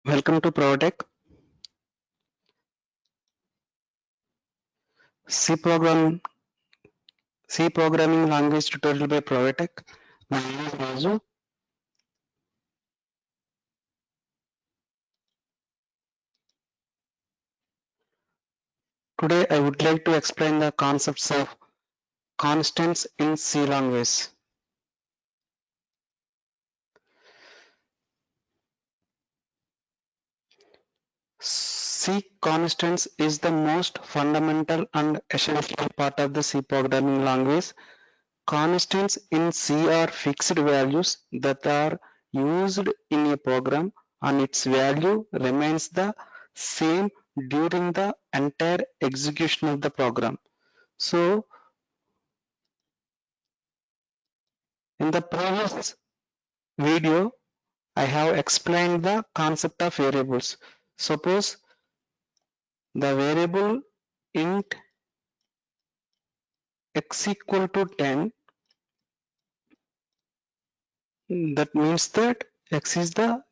Welcome to Provotech. C program C programming language tutorial by Provotech. My name is Raju. Today I would like to explain the concepts of constants in C language. C constants is the most fundamental and essential part of the C programming language. Constants in C are fixed values that are used in a program and its value remains the same during the entire execution of the program. So, in the previous video, I have explained the concept of variables. Suppose the variable int x equal to 10, that means that x is the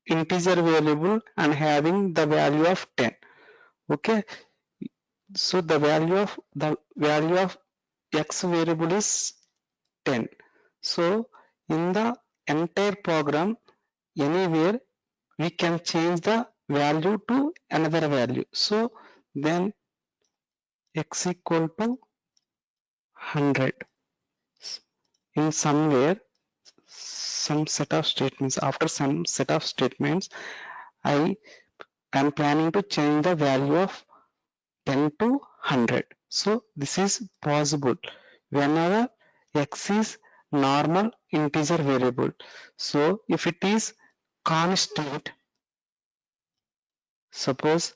integer variable and having the value of 10. Okay, so the value of x variable is 10. So in the entire program, anywhere we can change the value to another value. So then x equal to 100. In somewhere, some set of statements, after some set of statements, I am planning to change the value of 10 to 100. So this is possible whenever x is normal integer variable. So if it is constant, suppose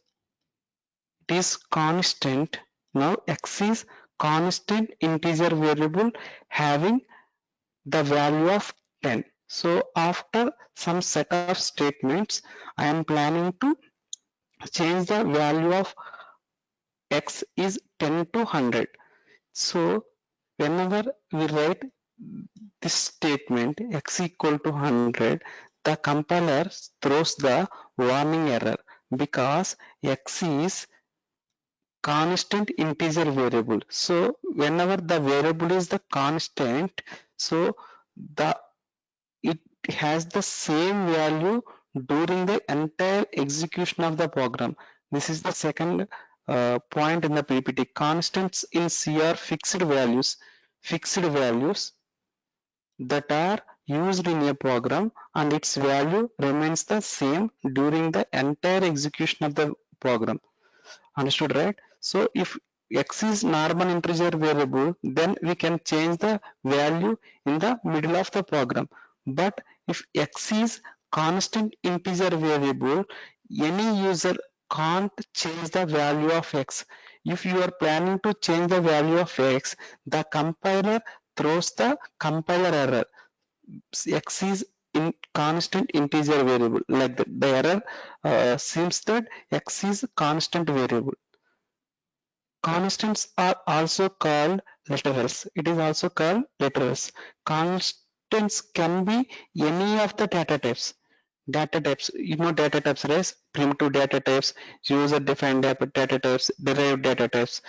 it is constant, now x is constant integer variable having the value of 10. So after some set of statements, I am planning to change the value of x is 10 to 100. So whenever we write this statement x equal to 100, the compiler throws the warning error because x is constant integer variable. So whenever the variable is the constant, so the it has the same value during the entire execution of the program. This is the second point in the PPT. Constants in C are fixed values that are used in a program and its value remains the same during the entire execution of the program. Understood, right? So if x is normal integer variable, then we can change the value in the middle of the program. But if x is constant integer variable, any user can't change the value of x. If you are planning to change the value of x, the compiler throws the compiler error. X is in constant integer variable, like that. The error seems that x is constant variable. Constants are also called literals. It is also called literals. Constants can be any of the data types. Data types, data types, right? Primitive data types, user-defined data types, derived data types.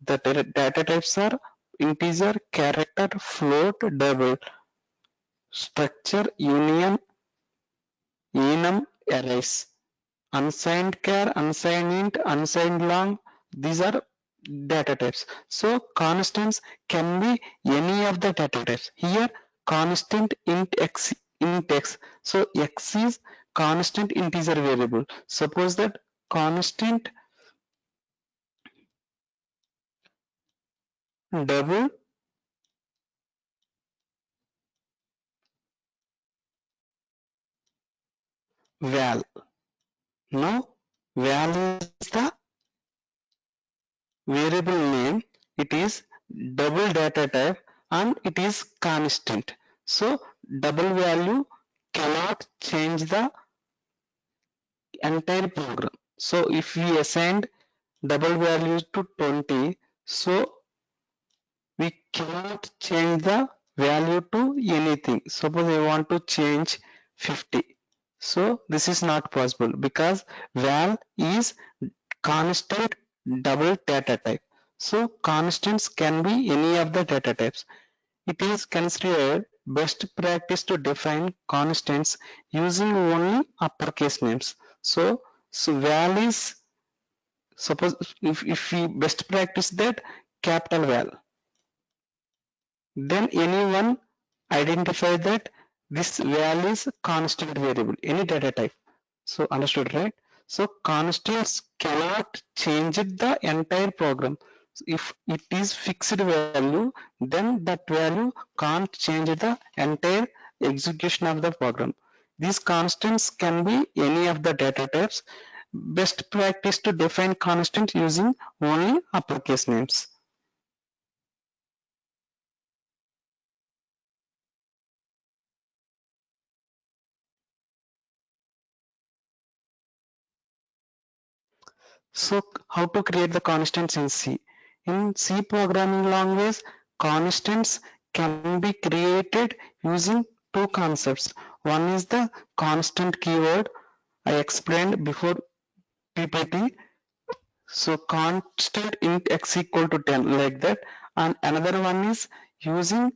The data types are integer, character, float, double, structure, union, enum, arrays, unsigned char, unsigned int, unsigned long. These are data types. So constants can be any of the data types. Here constant int x. So x is constant integer variable. Suppose that constant double val. Now val is the variable name. It is double data type and it is constant. So double value cannot change the entire program. So if we assigned double values to 20, so we cannot change the value to anything. Suppose I want to change 50. So this is not possible because val is constant double data type. So constants can be any of the data types. It is considered best practice to define constants using only uppercase names. So val is, suppose if we best practice that capital val, then anyone identify that this val is constant variable, any data type. So understood, right? So constants cannot change the entire program. So if it is fixed value, then that value can't change the entire execution of the program. These constants can be any of the data types. Best practice to define constant using only uppercase names. So how to create the constants in C? In C programming language, constants can be created using two concepts. One is the constant keyword I explained before PPT. So constant int x equal to 10 like that. And another one is using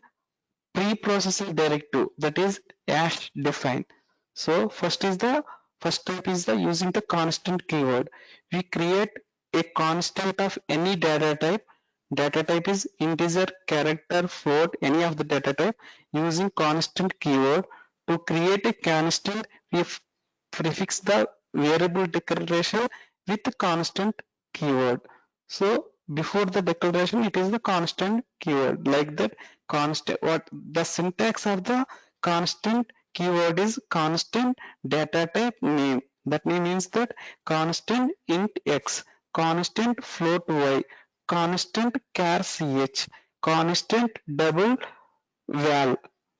preprocessor directive, that is hash define. So first step is the using the constant keyword. We create a constant of any data type. Data type is integer, character, float, any of the data type. Using constant keyword to create a constant, we prefix the variable declaration with the constant keyword. So before the declaration, it is the constant keyword like that. Constant, what the syntax of the constant keyword is constant data type name. That means that constant int x, constant float y, constant char ch, constant double val.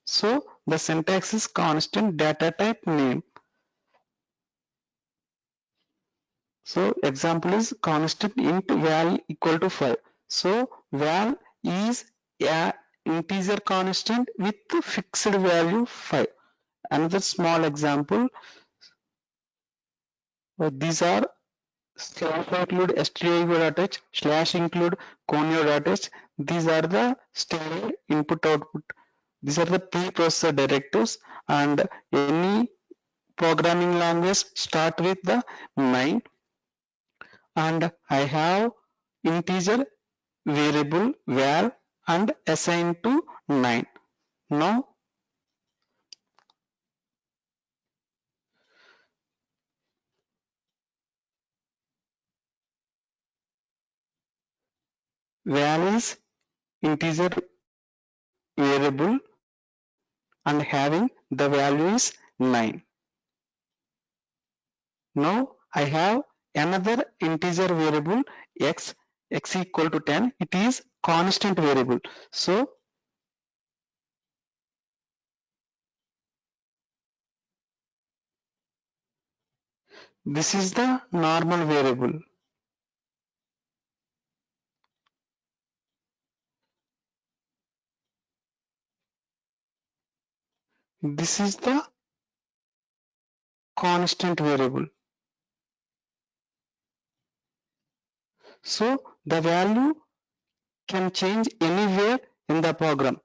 So the syntax is constant data type name. So example is constant int val equal to 5. So val is a integer constant with fixed value 5. Another small example, these are slash include stdio.h, slash include conio.h. These are the standard input output. These are the preprocessor directives, and any programming language start with the 9, and I have integer variable var and assigned to 9. Now val is integer variable and having the value is 9. Now I have another integer variable x, x equal to 10. It is constant variable. So this is the normal variable. This is the constant variable. So the value can change anywhere in the program.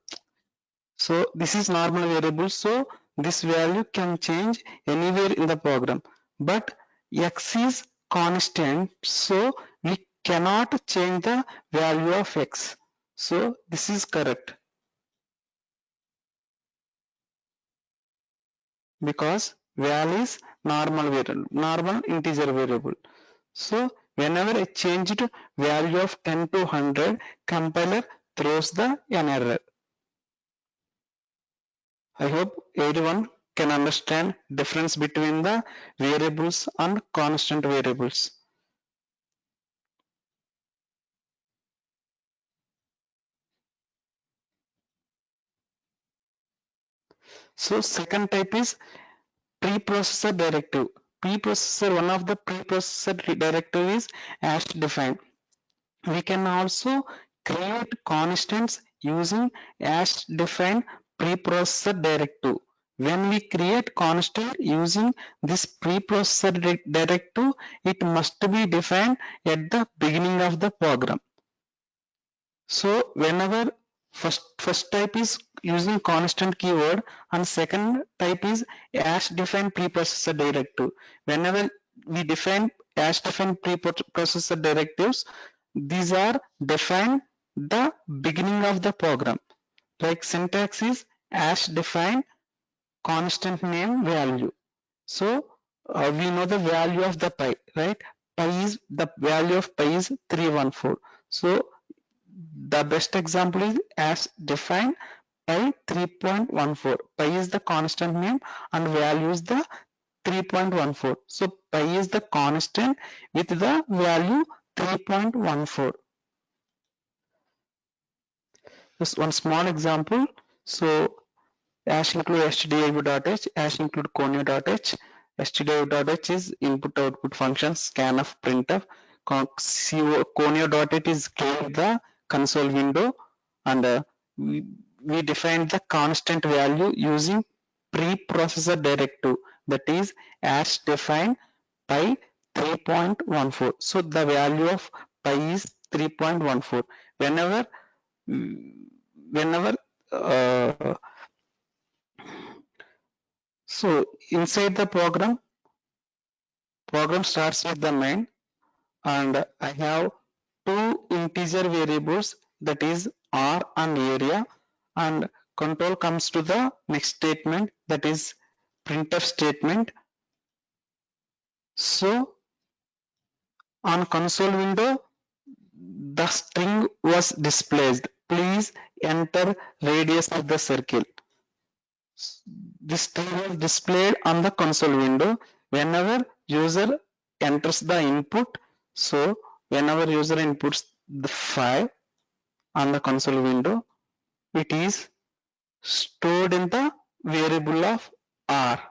So this is normal variable. So this value can change anywhere in the program. But x is constant. So we cannot change the value of x. So this is correct because val is normal variable, normal integer variable. So whenever I changed value of 10 to 100, compiler throws the an error. I hope everyone can understand difference between the variables and constant variables. So second type is preprocessor directive. Preprocessor, one of the preprocessor directive is hash define. We can also create constants using hash define preprocessor directive. When we create constant using this preprocessor directive, it must be defined at the beginning of the program. So whenever first type is using constant keyword and second type is as defined preprocessor directive. Whenever we define as defined preprocessor directives, these are defined the beginning of the program. Like syntax is as defined constant name value. So we know the value of the pi, right? Pi is the value of pi is 314. So the best example is as defined pi 3.14. Pi is the constant name and value is the 3.14. So pi is the constant with the value 3.14. Just one small example. So hash include stdio.h, hash include conio.h. stdio.h is input output function scan of printf. Conio.h is clear the console window, and we define the constant value using preprocessor directive, that is as defined pi 3.14. So the value of pi is 3.14. Whenever whenever uh, so inside the program starts with the main, and I have two integer variables, that is R and area, and control comes to the next statement, that is printf statement. So on console window the string was displayed. Please enter radius of the circle. This string was displayed on the console window whenever user enters the input. So whenever user inputs the 5 on the console window, it is stored in the variable of R.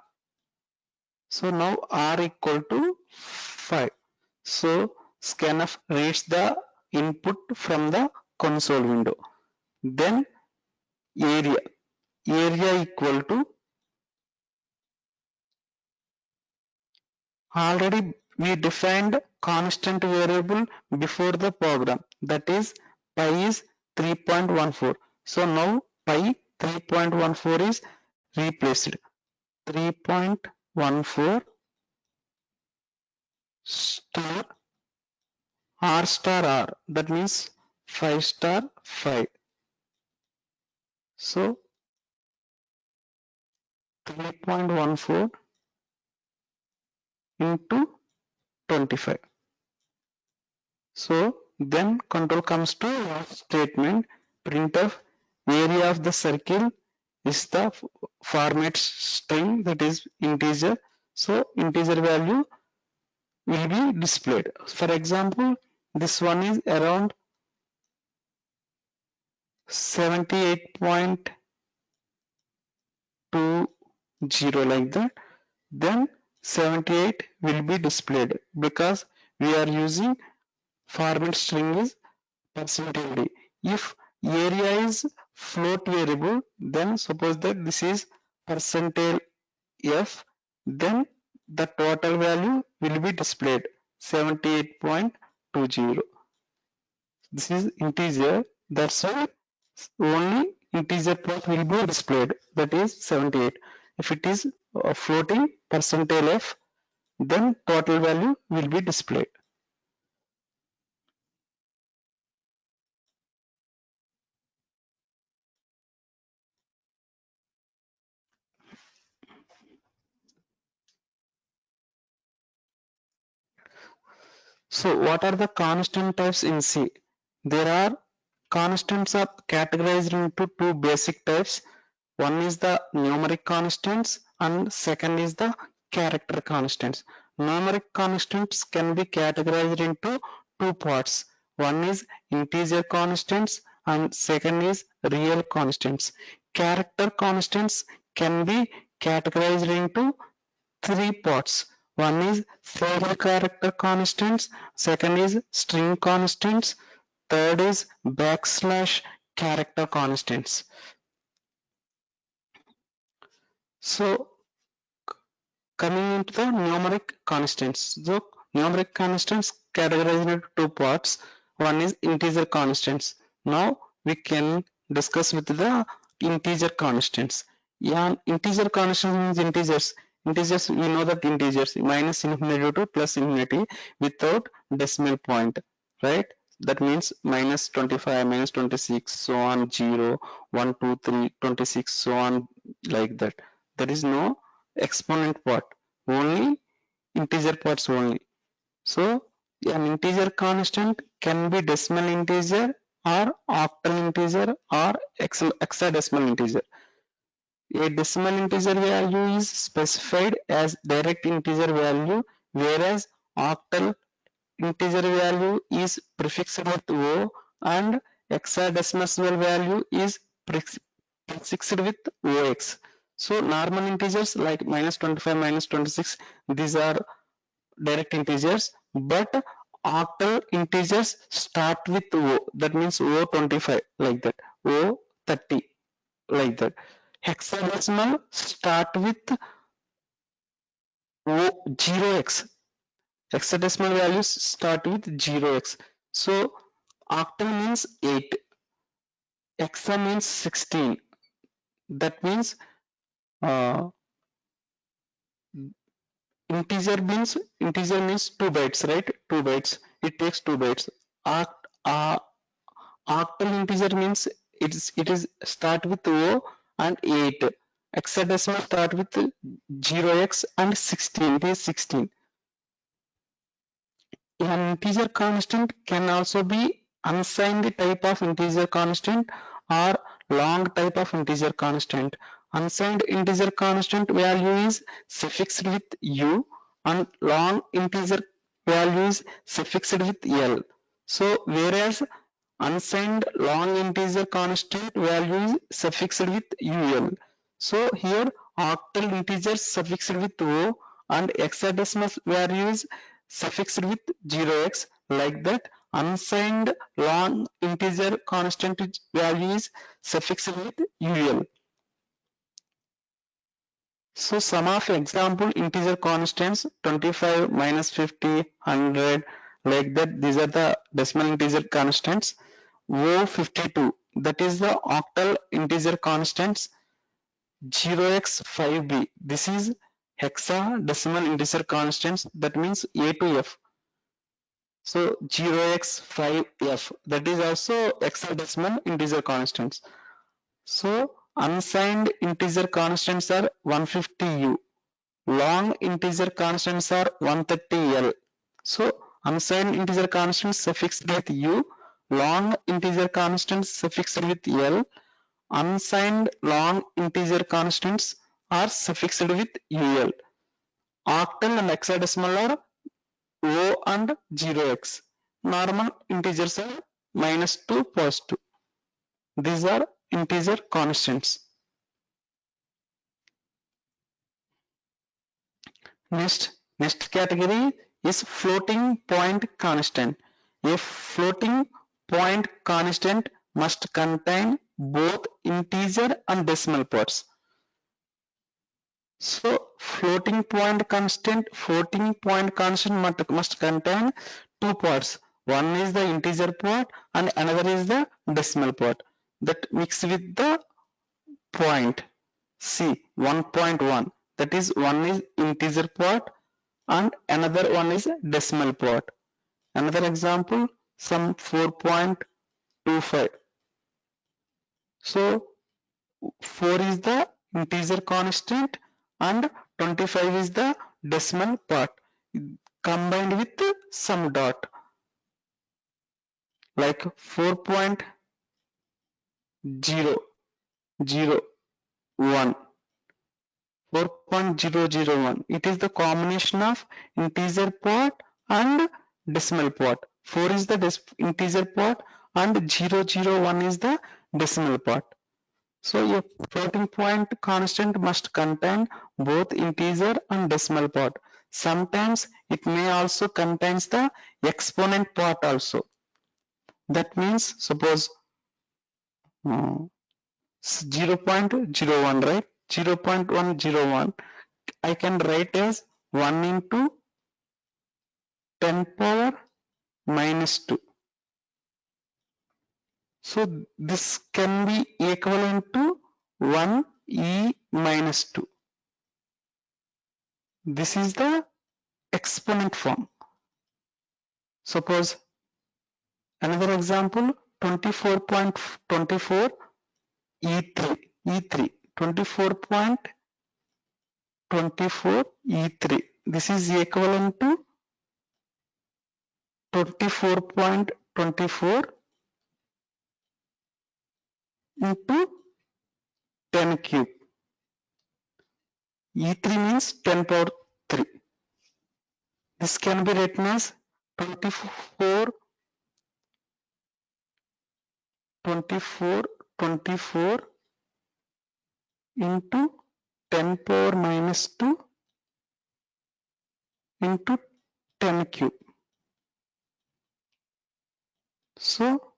So now R equal to 5. So scanf reads the input from the console window. Then area equal to, already we defined constant variable before the program, that is pi is 3.14. So now pi 3.14 is replaced. 3.14 star r star r, that means 5 star 5. So 3.14 into 25. So then control comes to last statement, printf area of the circle is the format string, that is integer. So integer value will be displayed. For example, this one is around 78.20 like that. Then 78 will be displayed because we are using format string is percentage. If area is float variable, then suppose that this is percentage f, then the total value will be displayed 78.20. This is integer, that's why only integer part will be displayed, that is 78. If it is floating percentage f, then total value will be displayed. So what are the constant types in C? There are constants are categorized into two basic types. One is the numeric constants and second is the character constants. Numeric constants can be categorized into two parts. One is integer constants and second is real constants. Character constants can be categorized into three parts. One is single character constants, second is string constants, third is backslash character constants. So coming into the numeric constants. So numeric constants categorized into two parts. One is integer constants. Now we can discuss with the integer constants. Yeah, integer constants means integers. Integers, we know that integers minus infinity to plus infinity without decimal point, right? That means minus 25, minus 26, so on 0, 1, 2, 3, 26, so on like that. There is no exponent part, only integer parts only. So an integer constant can be decimal integer or octal integer or hexadecimal integer. A decimal integer value is specified as direct integer value, whereas octal integer value is prefixed with O and hexadecimal value is prefixed with OX. So normal integers like minus 25, minus 26, these are direct integers, but octal integers start with O, that means O25 like that, O30 like that. Hexadecimal start with O0x. Hexadecimal values start with 0x. So octal means 8, hexa means 16. That means uh, integer means 2 bytes, right? 2 bytes. It takes 2 bytes. Oct, uh, Octal integer means it is start with O and 8. Hexadecimal start with 0x and 16. It is 16. An integer constant can also be unsigned type of integer constant or long type of integer constant. Unsigned integer constant value is suffixed with u and long integer value is suffixed with l. So whereas unsigned long integer constant value is suffixed with ul. So here octal integers suffixed with o and hexadecimal value is suffixed with 0x, like that unsigned long integer constant value is suffixed with ul. So some of example integer constants 25 minus 50 100 like that, these are the decimal integer constants. O52, that is the octal integer constants. 0x5b, this is hexadecimal integer constants, that means A to F. So 0x5f, that is also hexadecimal integer constants. So unsigned integer constants are 150u, long integer constants are 130l. So unsigned integer constants suffixed with u, long integer constants suffixed with l, unsigned long integer constants are suffixed with ul. Octal and hexadecimal are O and 0x. Normal integers are minus 2, positive. These are integer constants. Next category is floating point constant. A floating point constant must contain both integer and decimal parts. So floating point constant must contain two parts. One is the integer part and another is the decimal part that mix with the point. See 1.1, that is one is integer part and another one is decimal part. Another example, some 4.25. So 4 is the integer constant and 25 is the decimal part combined with some dot like 4.001. 4.001. It is the combination of integer part and decimal part. 4 is the integer part and 001 is the decimal part. So a floating point constant must contain both integer and decimal part. Sometimes it may also contains the exponent part also. That means suppose 0.01, right? 0.101, I can write as 1 into 10 power minus 2. So this can be equivalent to 1 e minus 2. This is the exponent form. Suppose another example, 24.24 E3, E3, 24.24 E3. This is equivalent to 24.24 into 10 cube. E3 means 10 power 3. This can be written as 24, 24, 24 into 10 power minus 2 into 10 cube. So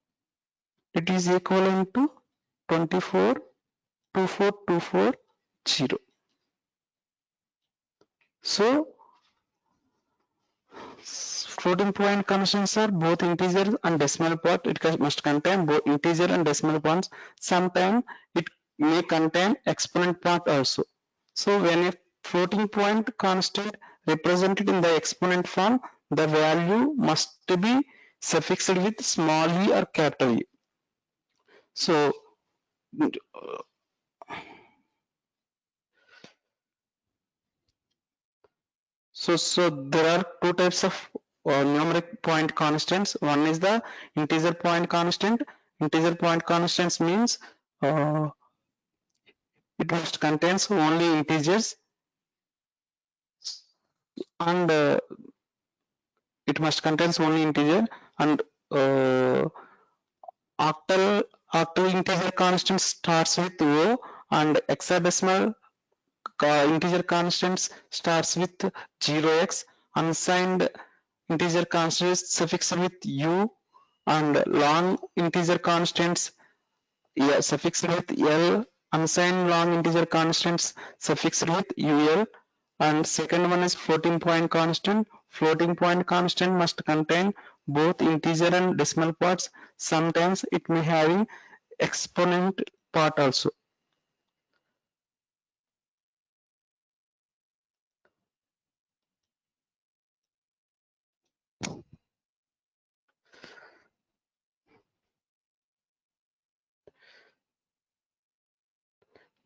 it is equivalent to 24, 24240. So floating point constants are both integer and decimal part. It must contain both integer and decimal points. Sometimes it may contain exponent part also. So when a floating point constant represented in the exponent form, the value must be suffixed with small e or capital E. So So there are two types of numeric point constants. One is the integer point constant. Integer point constants means uh, it must contains only integers, and it must contains only integer, and octal octal integer constant starts with O, and hexadecimal integer constants starts with 0x. Unsigned integer constants suffixed with u, and long integer constants, yeah, suffixed with l. Unsigned long integer constants suffixed with ul. And second one is floating point constant. Floating point constant must contain both integer and decimal parts. Sometimes it may having exponent part also.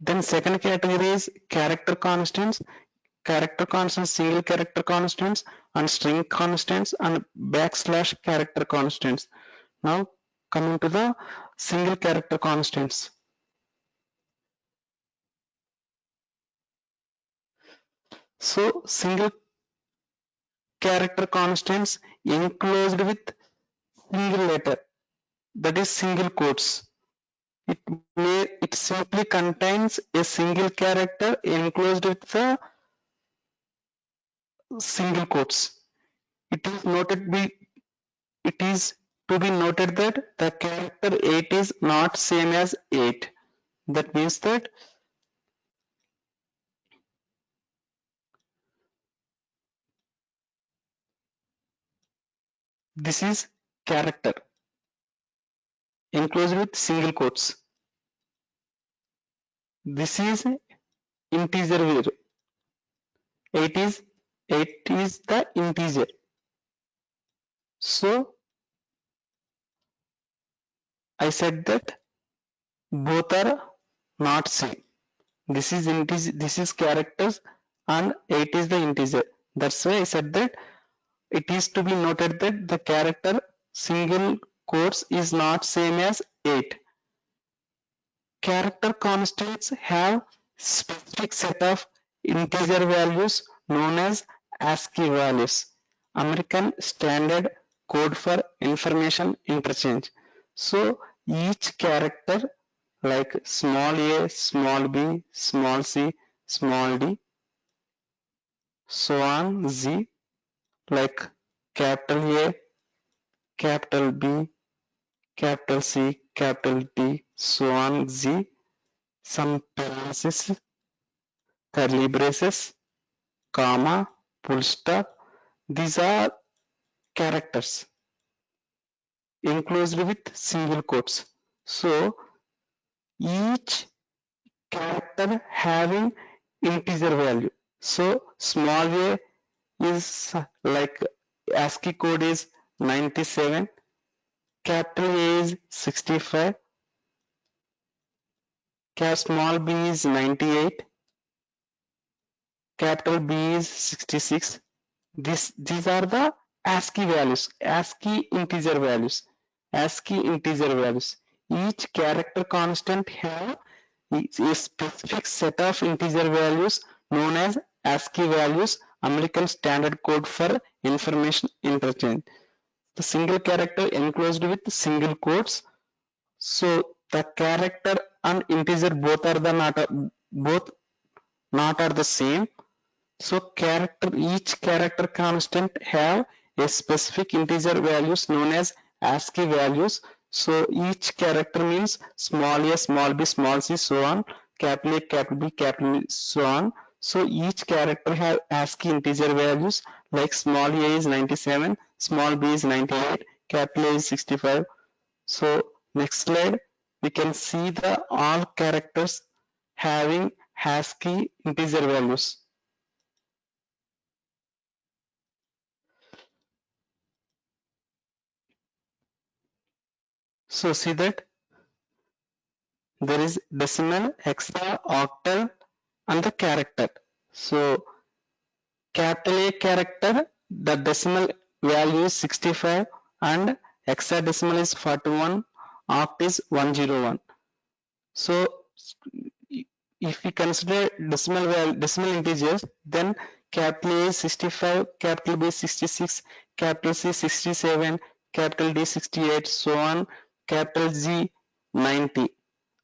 Then second category is character constants. Character constants, single character constants, and string constants, and backslash character constants. Now coming to the single character constants. So single character constants enclosed with single letter, that is single quotes. It simply contains a single character enclosed with the single quotes. It is noted be It is to be noted that the character 8 is not same as 8. That means that this is character enclosed with single quotes. This is integer value. 8 is 8 is the integer. So I said that both are not same. This is integer, this is characters, and 8 is the integer. That's why I said that it is to be noted that the character single quotes is not same as 8. Character constants have specific set of integer values known as ASCII values, American Standard Code for Information Interchange. So each character like small a, small b, small c, small d, so on z, like capital A, capital B, capital C, capital D, so on z, some parentheses, curly braces, comma, full stop. These are characters enclosed with single quotes. So each character having integer value. So small a is like ASCII code is 97, capital A is 65, small b is 98, capital B is 66. These are the ASCII values, ASCII integer values, ASCII integer values. Each character constant have a specific set of integer values known as ASCII values, American Standard Code for Information Interchange. The single character enclosed with single quotes. So the character and integer both are the both not are the same. So each character constant have a specific integer values known as ASCII values. So each character means small a, small b, small c, so on, capital A, capital B, capital E, so on. So each character have ASCII integer values like small a is 97, small b is 98, capital A is 65. So next slide, we can see the all characters having ASCII integer values. So see that there is decimal, hexa, octal and the character. So capital A character, the decimal value is 65 and hexadecimal is 41, oct is 101. So if we consider decimal integers, then capital A is 65, capital B is 66, capital C 67, capital D 68, so on, capital G 90.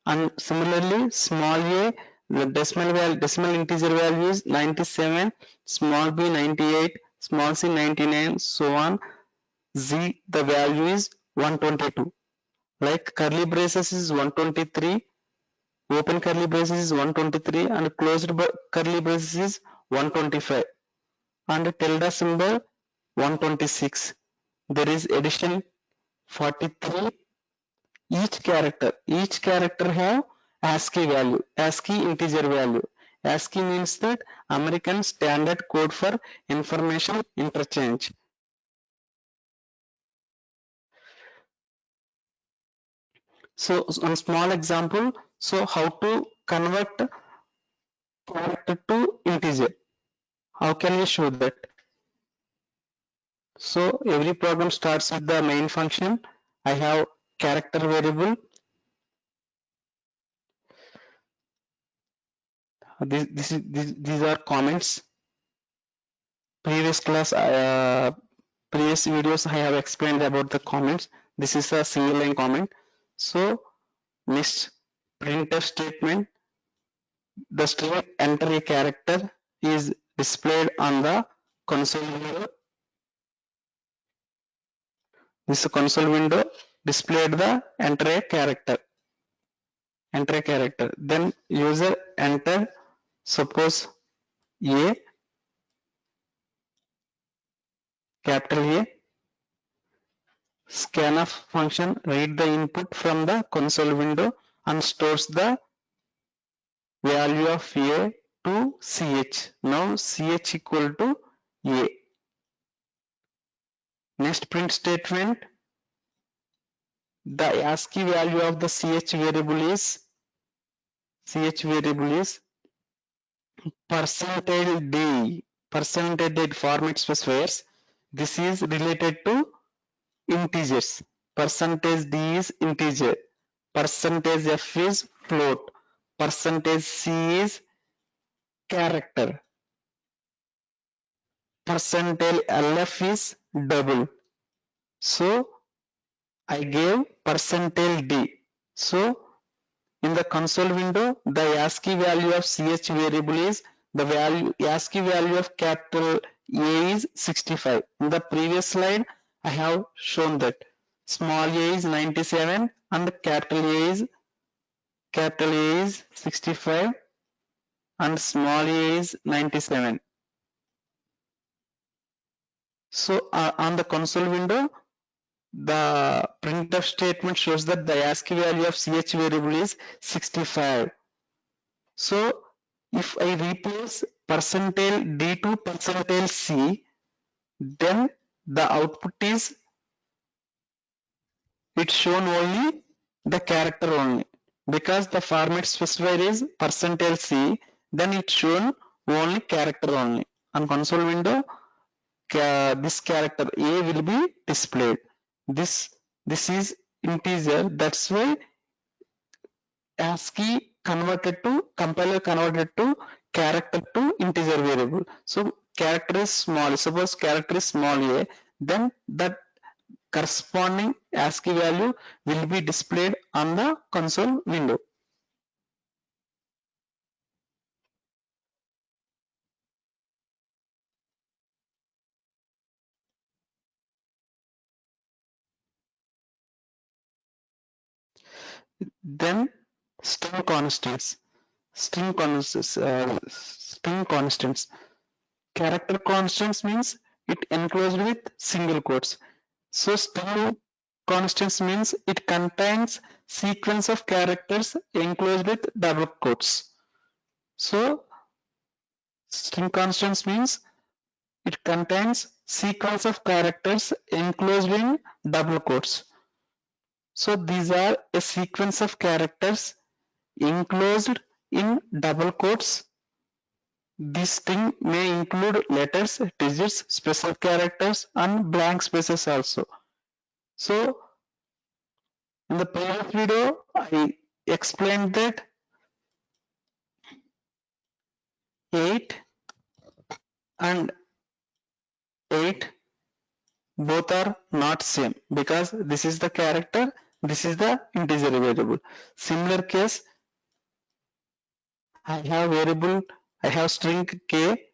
And similarly, small a, the decimal integer value is 97, small b 98, small c 99, so on. Z, the value is 122. Like curly braces is 123, open curly braces is 123, and closed curly braces is 125. And tilde symbol 126. There is addition 43. Each character have ASCII value, ASCII integer value. ASCII means that American Standard Code for Information Interchange. So one small example, so how to convert character to integer. How can we show that? So every program starts with the main function. I have character variable. These are comments. Previous class, previous videos I have explained about the comments. This is a single line comment. So next printf statement, the string enter a character is displayed on the console window. This console window displayed the enter a character. Enter a character. Then user enter suppose A, capital A. Scanf function read the input from the console window and stores the value of A to CH. Now CH equal to A. Next print statement, the ASCII value of the CH variable is percentage D, percentage D format specifiers. This is related to integers. Percentage D is integer, percentage F is float, percentage C is character, percentage LF is double. So I gave percentage D. So in the console window, the ASCII value of CH variable is the value ASCII value of capital A is 65. In the previous slide, I have shown that small a is 97 and capital A is 65 and small a is 97. So on the console window, the printf statement shows that the ASCII value of ch variable is 65. So if I replace percentile D to percentile C, then the output is it's shown only the character only, because the format specifier is percentile C, then it's shown only character only. On console window, this character A will be displayed. This is integer, that's why ASCII converted to compiler converted to character to integer variable. So character is small. Suppose character is small a, then that corresponding ASCII value will be displayed on the console window. Then string constants. String constants. Character constants means it enclosed with single quotes. So string constants means it contains sequence of characters enclosed with double quotes. So string constants means it contains sequence of characters enclosed in double quotes. So these are a sequence of characters enclosed in double quotes. This string may include letters, digits, special characters, and blank spaces also. So in the previous video, I explained that 8 and 8 both are not same, because this is the character, this is the integer variable. Similar case, I have variable, I have string k,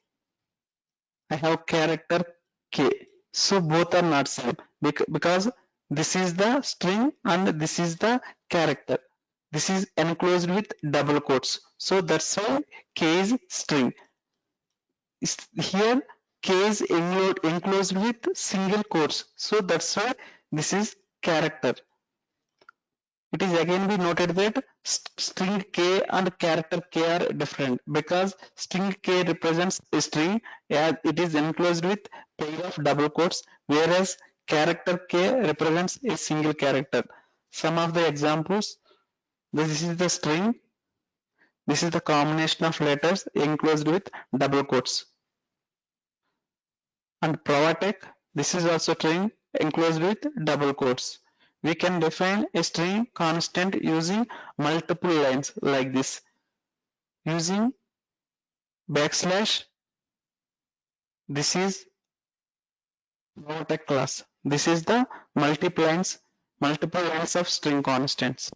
I have character k. So both are not same, because this is the string and this is the character. This is enclosed with double quotes. So that's why k is string. Here k is enclosed with single quotes. So that's why this is character. It is again be noted that string k and character k are different, because string k represents a string as it is enclosed with pair of double quotes, whereas character k represents a single character. Some of the examples: this is the string, this is the combination of letters enclosed with double quotes. And Provatec, this is also string enclosed with double quotes. We can define a string constant using multiple lines like this, using backslash. This is Provatec class. This is the multiple lines of string constants.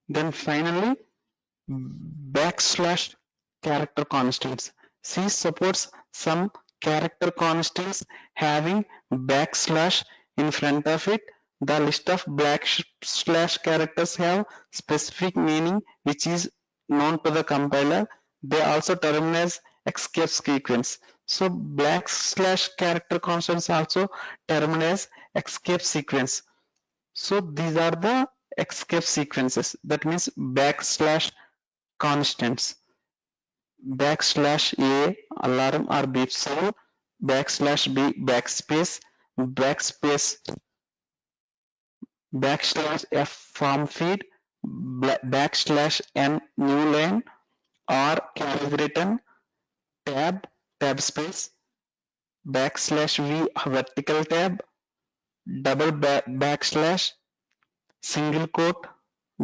Then finally, backslash character constants. C supports some character constants having backslash in front of it. The list of backslash characters have specific meaning which is known to the compiler. They also term as escape sequence. So backslash character constants also termed as escape sequence. So these are the escape sequences. That means backslash constants. Backslash A alarm or beep sound, backslash B backspace, backspace, backslash F form feed, backslash N new line, or carriage written, tab space, backslash V vertical tab, double backslash, single quote,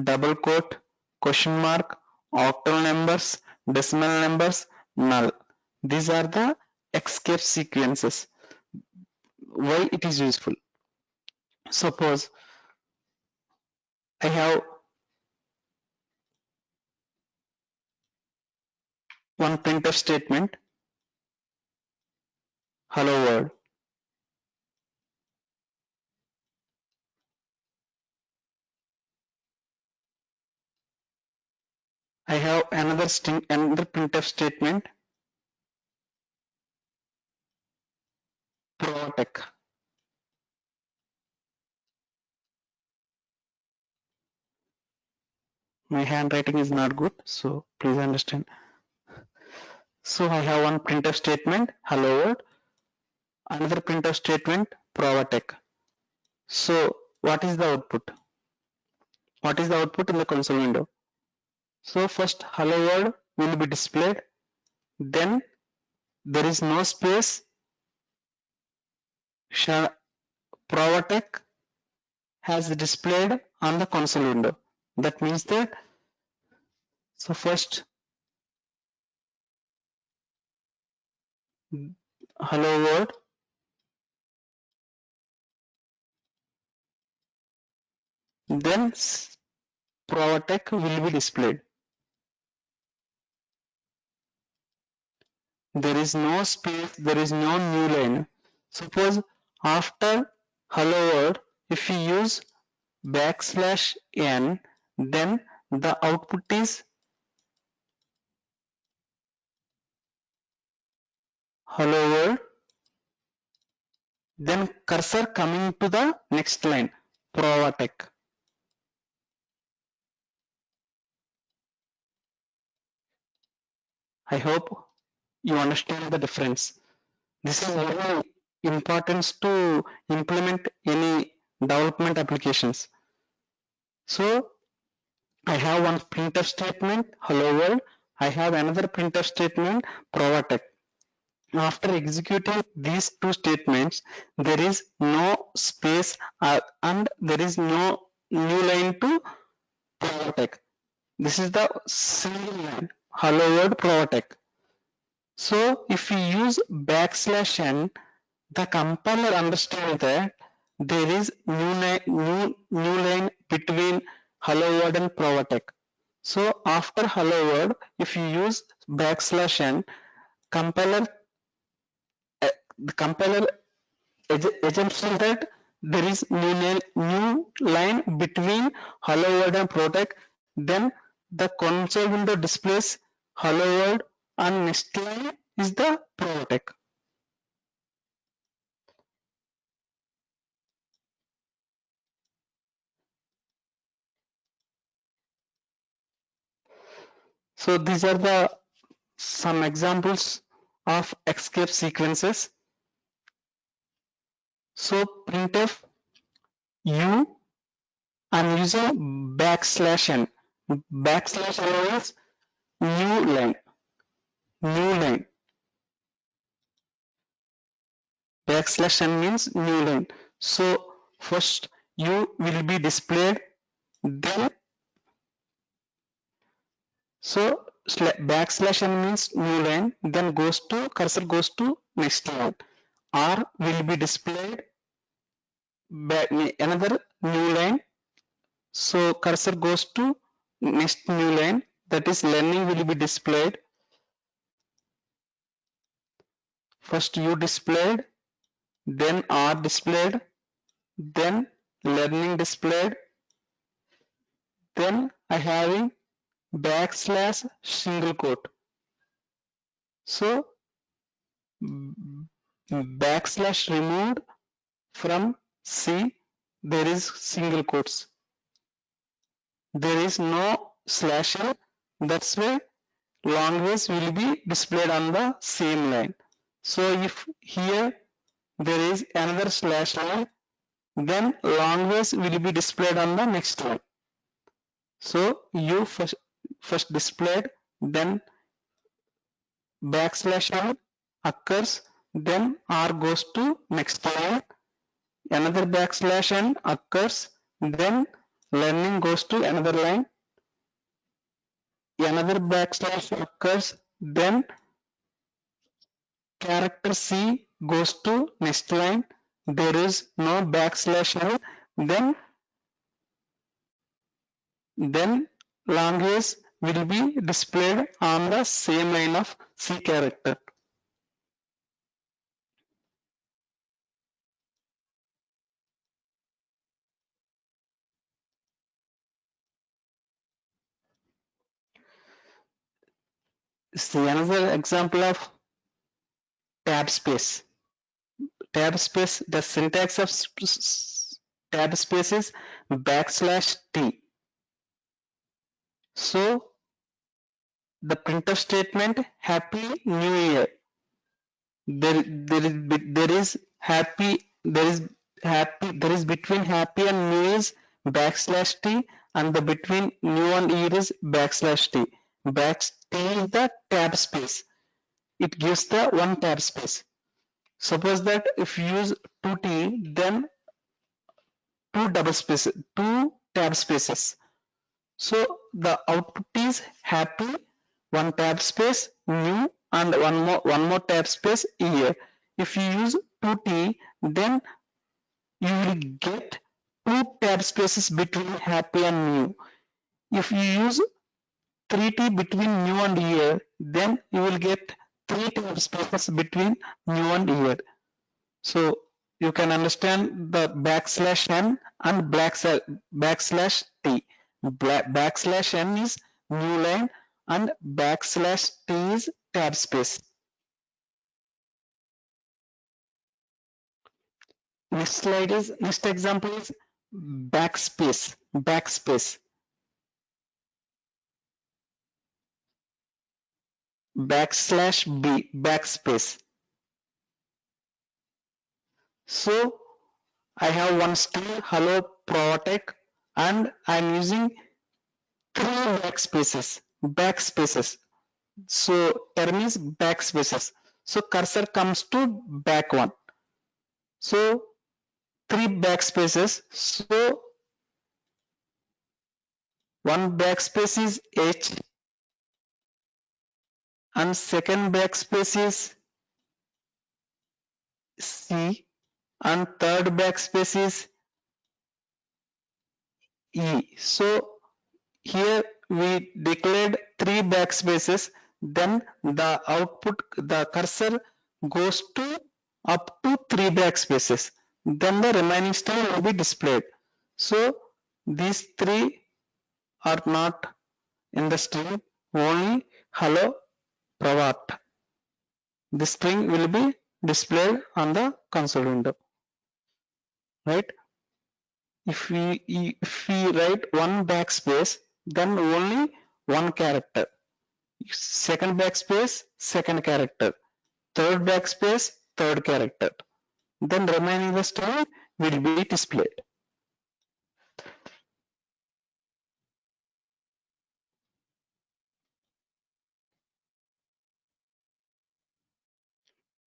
double quote, question mark, octal numbers, decimal numbers, null. These are the escape sequences. Why it is useful? Suppose I have one printf statement, hello world. I have another string, another printf statement, protect. My handwriting is not good, so please understand. So I have one printf statement, hello world, another printf statement, protect. So what is the output? What is the output in the console window? So first hello world will be displayed, then there is no space, protect has displayed on the console window. That means that, so first hello world, then protect will be displayed. There is no space, there is no new line. Suppose after hello world, if we use backslash n, then the output is hello world, then cursor coming to the next line, protect. I hope you understand the difference. This is very important to implement any development applications. So I have one printf statement, hello world. I have another printf statement, protect. After executing these two statements, there is no space and there is no new line to protect. This is the single line, hello world protect. So if we use backslash n, the compiler understands that there is new line between hello world and protect. So after hello world, if you use backslash n, compiler the compiler assumes that there is new line between hello world and protect. Then the console window displays hello world and next line is the protect. So these are the some examples of escape sequences. So printf u, I'm using backslash n. Backslash n means new line, new line. Backslash n means new line. So first u will be displayed, then so backslash n means new line, then goes to cursor goes to next line. R will be displayed back another new line. So cursor goes to next new line, that is learning will be displayed. First U displayed, then R displayed, then learning displayed, then I having backslash single quote. So backslash removed from C, there is single quotes. There is no slash L, that's why long ways will be displayed on the same line. So if here there is another slash line, then long ways will be displayed on the next line. So U first displayed, then backslash n occurs, then R goes to next line, another backslash n occurs, then learning goes to another line, another backslash occurs, then character C goes to next line, there is no backslash n, then language will be displayed on the same line of C character. See another example of tab space. Tab space, the syntax of tab space is backslash t. So the printf statement happy new year. There is happy, there is between happy and new is backslash t, and the between new and year is backslash t. T is the tab space. It gives the one tab space. Suppose that if you use 2t, then two tab spaces. So the output is happy, one tab space, new, and one more tab space year. If you use 2t, then you will get two tab spaces between happy and new. If you use 3t between new and year, then you will get three tab spaces between new and year. So you can understand the backslash n and backslash t. Backslash n is new line and backslash t is tab space. Next example is backspace, backslash b, backspace. So I have one string hello Provatech, and I'm using three backspaces. So term is backspaces. So cursor comes to back one. So three backspaces. So one backspace is H, and second backspace is C, and third backspace is E. So here we declared three backspaces, then the output, the cursor goes to up to three backspaces, then the remaining string will be displayed. So these three are not in the string, only hello Pravat. This string will be displayed on the console window, right? If we write one backspace, then only one character. Second backspace, second character. Third backspace, third character. Then remaining the string will be displayed.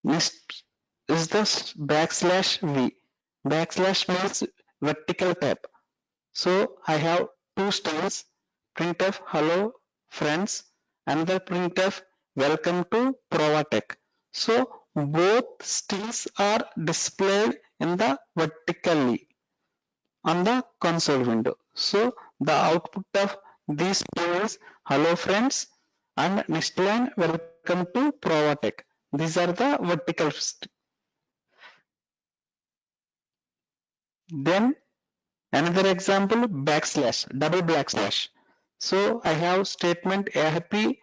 Next is the backslash v. Backslash means vertical tab. So I have two strings, printf hello friends, another printf welcome to Provatech. So both strings are displayed in the vertically on the console window. So the output of these two is hello friends, and next line welcome to Provatech. These are the vertical. Then another example, double backslash. So I have statement happy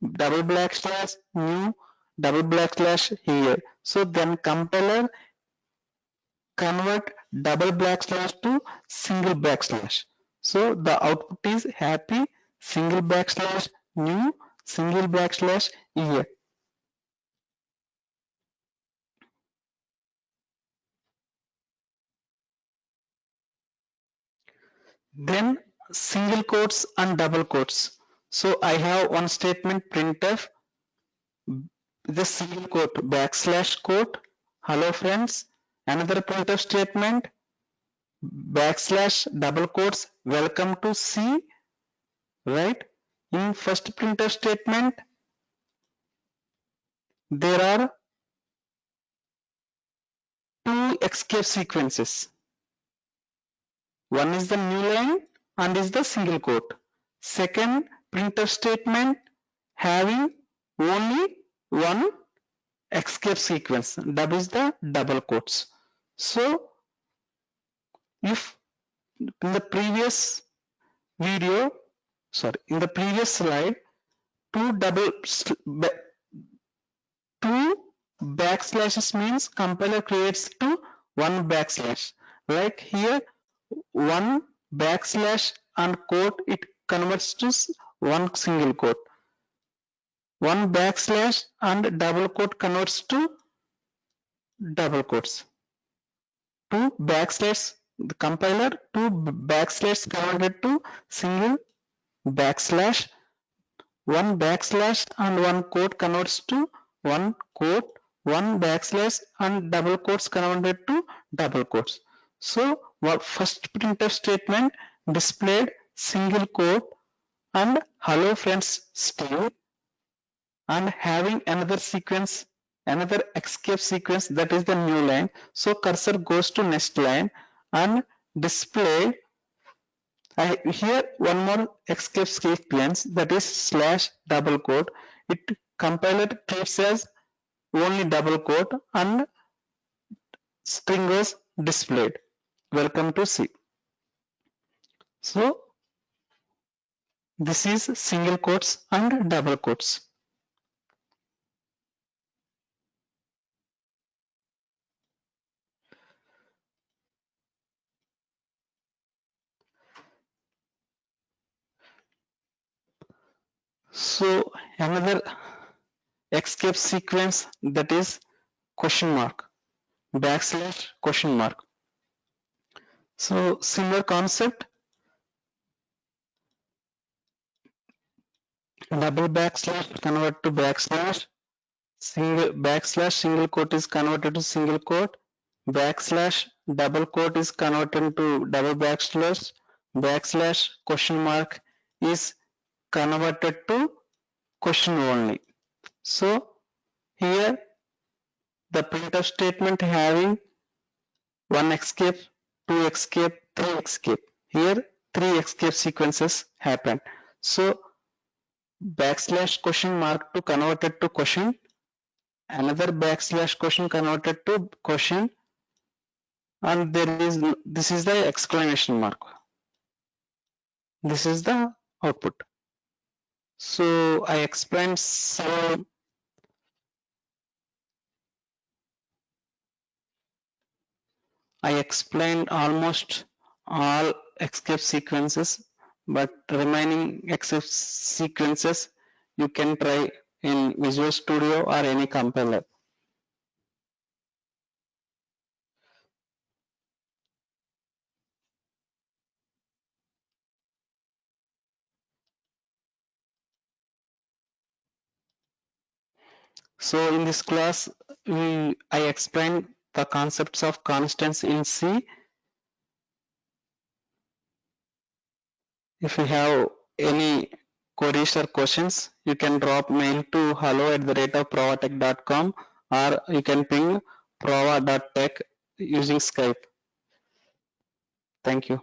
double backslash new double backslash here. So then compiler convert double backslash to single backslash. So the output is happy single backslash new single backslash here. Then single quotes and double quotes. So I have one statement printf, the single quote backslash quote hello friends, another printf statement backslash double quotes welcome to C, right? In first printf statement there are two escape sequences. One is the new line and is the single quote. Second printf statement having only one escape sequence, that is the double quotes. So if in the previous video, in the previous slide, two two backslashes means compiler creates one backslash. Like here, one backslash and quote, it converts to one single quote. One backslash and double quote converts to double quotes. Two backslash, the compiler, two backslash converted to single backslash. One backslash and one quote converts to one quote. One backslash and double quotes converted to double quotes. So what first printf statement displayed single quote and hello friends string, and having another sequence, another escape sequence, that is the new line. So cursor goes to next line and display here one more escape sequence, that is slash double quote. It compiler treats as only double quote and string was displayed. Welcome to C. So this is single quotes and double quotes. So another escape sequence, that is question mark, backslash question mark. So similar concept, double backslash convert to backslash, single backslash single quote is converted to single quote, backslash double quote is converted to double backslash, backslash question mark is converted to question only. So here the printf statement having one escape, two escape, three escape. Here three escape sequences happen. So backslash question mark to converted to question, another backslash question converted to question, and there is this is the exclamation mark. This is the output. So I explained some. I explained almost all escape sequences, but remaining escape sequences you can try in Visual Studio or any compiler. So in this class, I explained the concepts of constants in C. If you have any queries or questions, you can drop mail to hello@provatech.com, or you can ping prova.tech using Skype. Thank you.